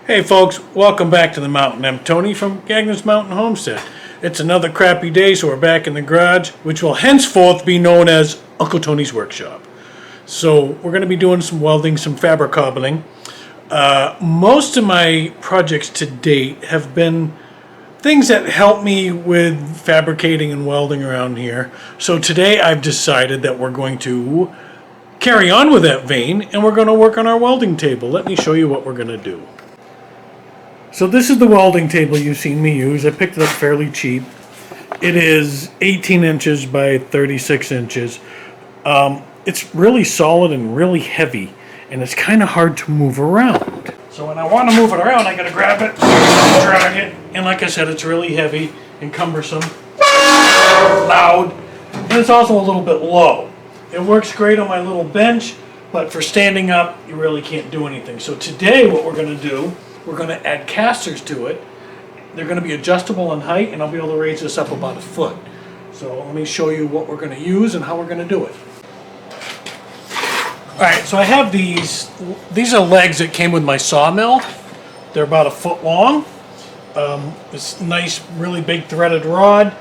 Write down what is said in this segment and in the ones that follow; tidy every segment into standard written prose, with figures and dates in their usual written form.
Hey folks, welcome back to the mountain. I'm Tony from Gagner's Mountain Homestead. It's another crappy day, so we're back in the garage, which will henceforth be known as Uncle Tony's Workshop. So we're going to be doing some welding, some fabric cobbling. Most of my projects to date have been things that help me with fabricating and welding around here. So today I've decided that we're going to carry on with that vein and we're going to work on our welding table. Let me show you what we're going to do. So this is the welding table you've seen me use. I picked it up fairly cheap. It is 18 inches by 36 inches. It's really solid and really heavy, and it's kind of hard to move around. So when I want to move it around, I gotta grab it, drag it, and like I said, it's really heavy and cumbersome, loud, and it's also a little bit low. It works great on my little bench, but for standing up, you really can't do anything. So today what we're gonna do, we're going to add casters to it. They're going to be adjustable in height, and I'll be able to raise this up about a foot. So let me show you what we're going to use and how we're going to do it. Alright, so I have these. These are legs that came with my sawmill. They're about a foot long. This nice, really big threaded rod.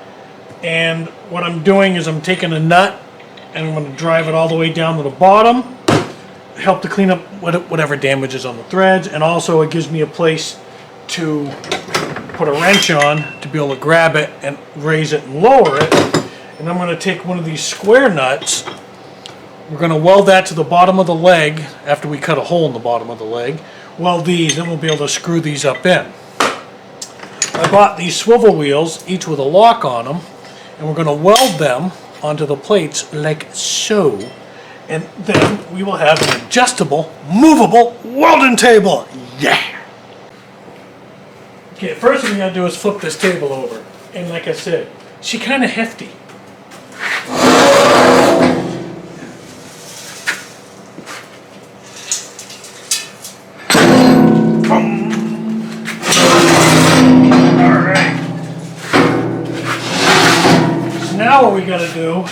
And what I'm doing is I'm taking a nut and I'm going to drive it all the way down to the bottom. Help to clean up whatever damage is on the threads, and also it gives me a place to put a wrench on to be able to grab it and raise it and lower it. And I'm going to take one of these square nuts. We're going to weld that to the bottom of the leg after we cut a hole in the bottom of the leg. Weld these, then we'll be able to screw these up in. I bought these swivel wheels, each with a lock on them, and we're going to weld them onto the plates like so. And then we will have an adjustable, movable welding table. Yeah! Okay, first thing we gotta do is flip this table over. And like I said, she's kind of hefty. Alright. So now what we gotta do,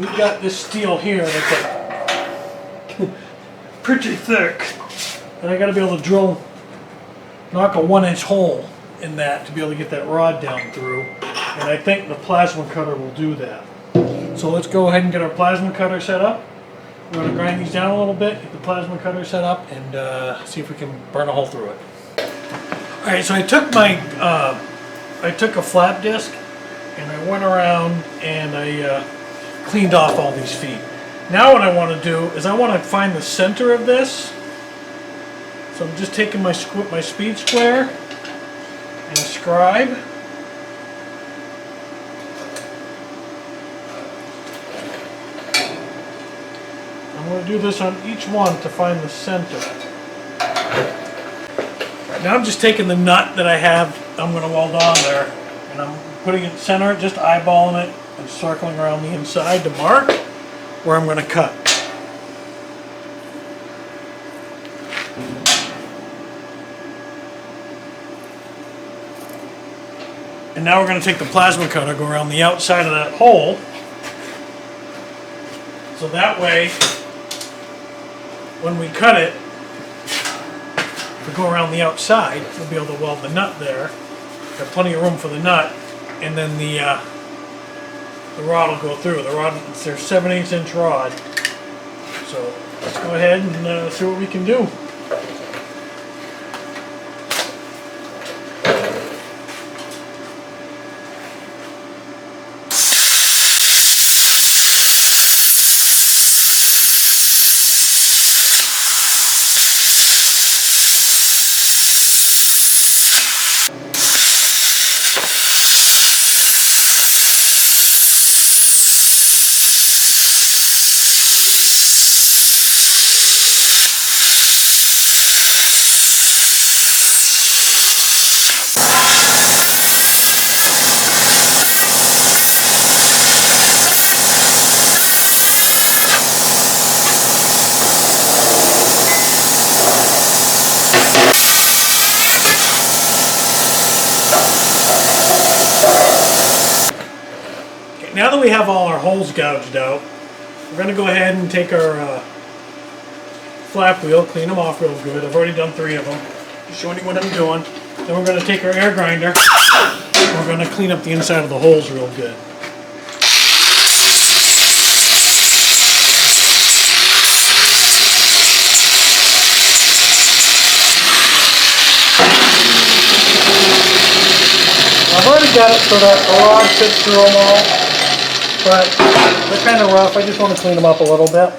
we got this steel here that's like pretty thick, and I got to be able to knock a 1-inch hole in that to be able to get that rod down through, and I think the plasma cutter will do that. So let's go ahead and get our plasma cutter set up. We're going to grind these down a little bit, get the plasma cutter set up, and see if we can burn a hole through it. Alright, so I took a flap disc and I went around and I cleaned off all these feet. Now what I want to do is I want to find the center of this. So I'm just taking my speed square and a scribe. I'm going to do this on each one to find the center. Now I'm just taking the nut that I have, I'm going to weld on there, and I'm putting it center, just eyeballing it, and circling around the inside to mark where I'm going to cut. And now we're going to take the plasma cutter, go around the outside of that hole, so that way when we cut it, if we go around the outside, we'll be able to weld the nut there. Got plenty of room for the nut, and then the rod will go through. The rod, it's their 7/8 inch rod. So let's go ahead and see what we can do. Now that we have all our holes gouged out, we're going to go ahead and take our flap wheel, clean them off real good. I've already done 3 of them. Just showing you what I'm doing. Then we're going to take our air grinder. And we're going to clean up the inside of the holes real good. I've already got it so that the rod fits through them all, but they're kind of rough. I just want to clean them up a little bit.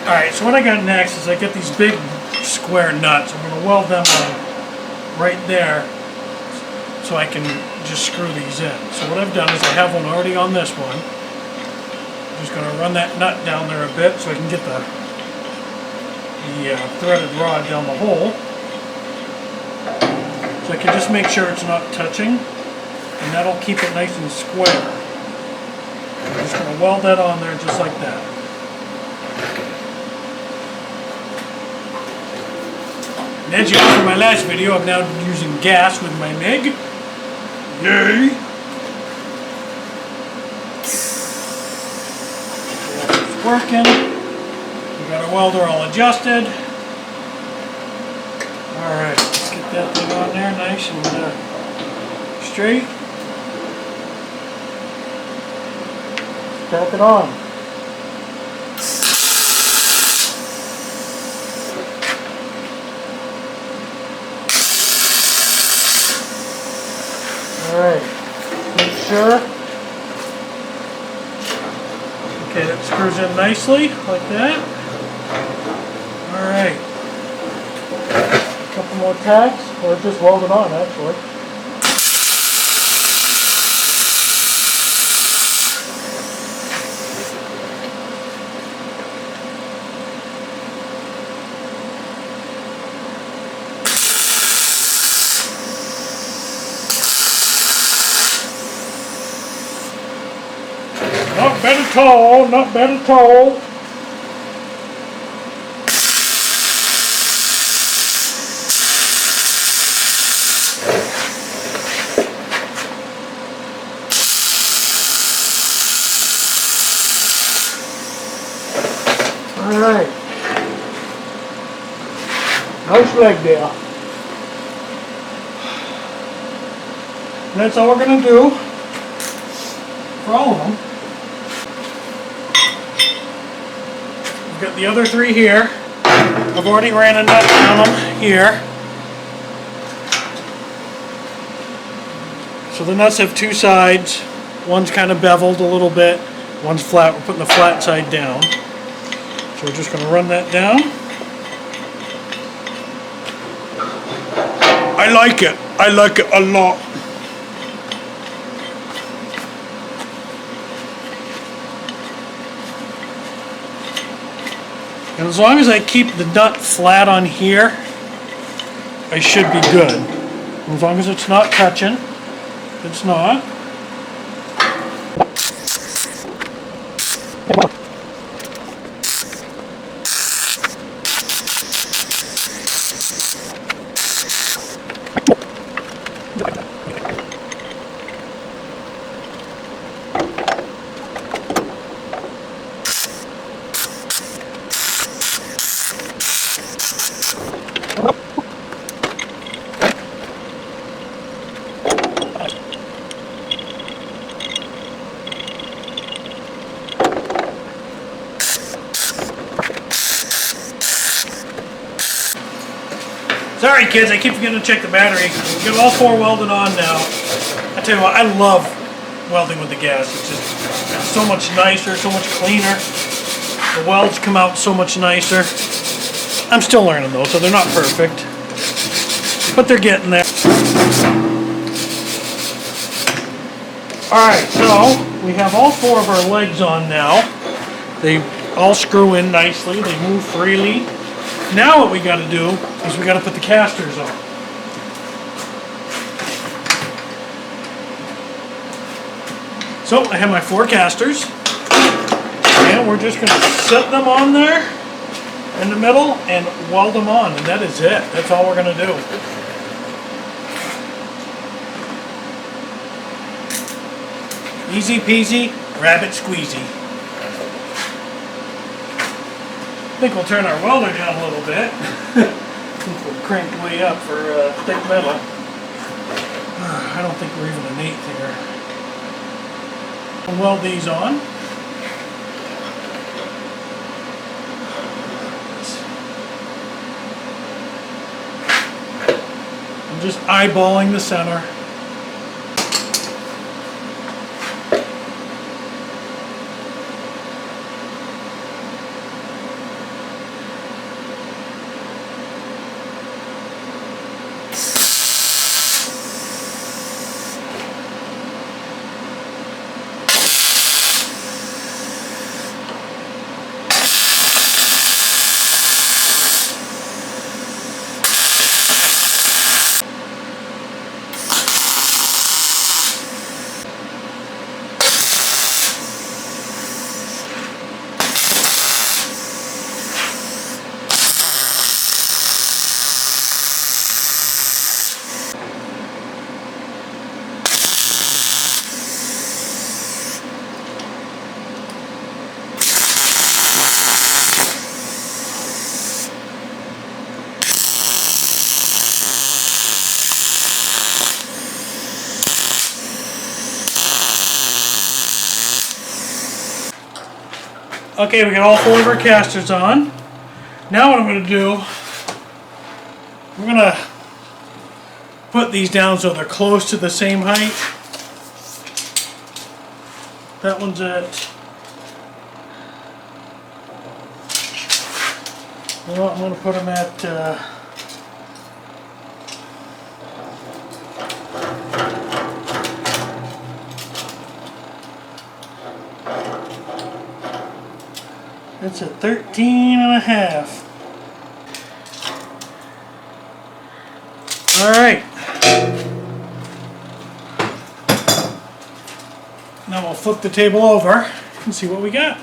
Alright, so what I got next is I get these big square nuts. I'm going to weld them on right there so I can just screw these in. So what I've done is I have one already on this one. I'm just going to run that nut down there a bit so I can get the threaded rod down the hole. So I can just make sure it's not touching, and that'll keep it nice and square. I'm just going to weld that on there just like that. And as you know from my last video, I'm now using gas with my MIG. Yay! It's working. We got our welder all adjusted. Alright, let's get that thing on there nice and straight. Tap it on. Alright, make sure. Okay, that screws in nicely, like that. Alright. A couple more tacks, or just weld it on actually. Not bad at all, not bad at all. Alright. Nice leg there. And that's all we're going to do for all of them. We've got the other 3 here. I've already ran a nut down them here. So the nuts have 2 sides. One's kind of beveled a little bit. One's flat. We're putting the flat side down. So we're just going to run that down. I like it. I like it a lot. And as long as I keep the nut flat on here, I should be good. As long as it's not touching. It's not. Sorry kids, I keep forgetting to check the battery. We've got all 4 welded on now. I tell you what, I love welding with the gas. It's just so much nicer, so much cleaner. The welds come out so much nicer. I'm still learning though, so they're not perfect. But they're getting there. Alright, so we have all 4 of our legs on now. They all screw in nicely, they move freely. Now what we got to do is we got to put the casters on. So I have my 4 casters, and we're just going to set them on there in the middle and weld them on, and that is it. That's all we're going to do. Easy peasy, rabbit squeezy. I think we'll turn our welder down a little bit. I think we're cranked way up for thick metal. I don't think we're even an 1/8 here. We'll weld these on. I'm just eyeballing the center. Okay, we got all 4 of our casters on. Now what I'm going to do, we're going to put these down so they're close to the same height. That one's at, well, I'm going to put them at, it's at 13.5. All right. Now we'll flip the table over and see what we got.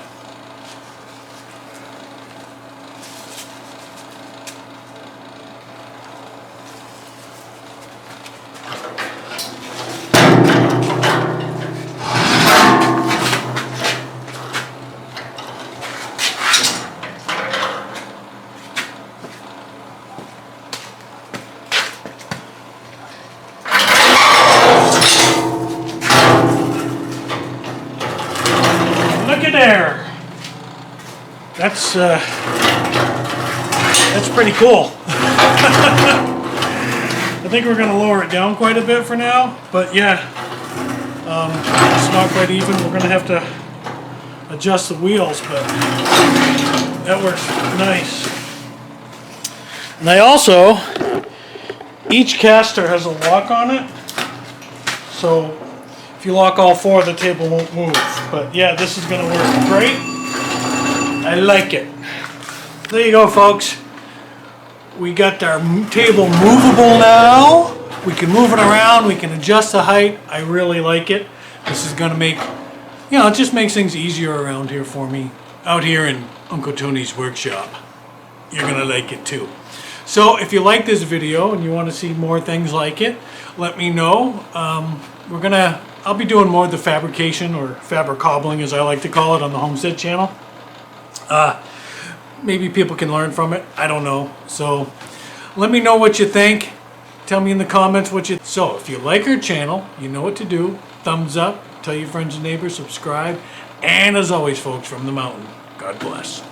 Look at there. That's pretty cool. I think we're going to lower it down quite a bit for now, but yeah, it's not quite even. We're going to have to adjust the wheels, but that works nice. And I also, each caster has a lock on it, so if you lock all 4, the table won't move. But yeah, this is going to work great. I like it. There you go, folks. We got our table movable now. We can move it around. We can adjust the height. I really like it. This is going to make, you know, it just makes things easier around here for me. Out here in Uncle Tony's workshop. You're going to like it too. So if you like this video and you want to see more things like it, let me know. I'll be doing more of the fabrication, or fabric cobbling as I like to call it, on the Homestead channel. Maybe people can learn from it. I don't know. So let me know what you think. Tell me in the comments what you... So if you like our channel, you know what to do. Thumbs up, tell your friends and neighbors, subscribe. And as always, folks, from the mountain, God bless.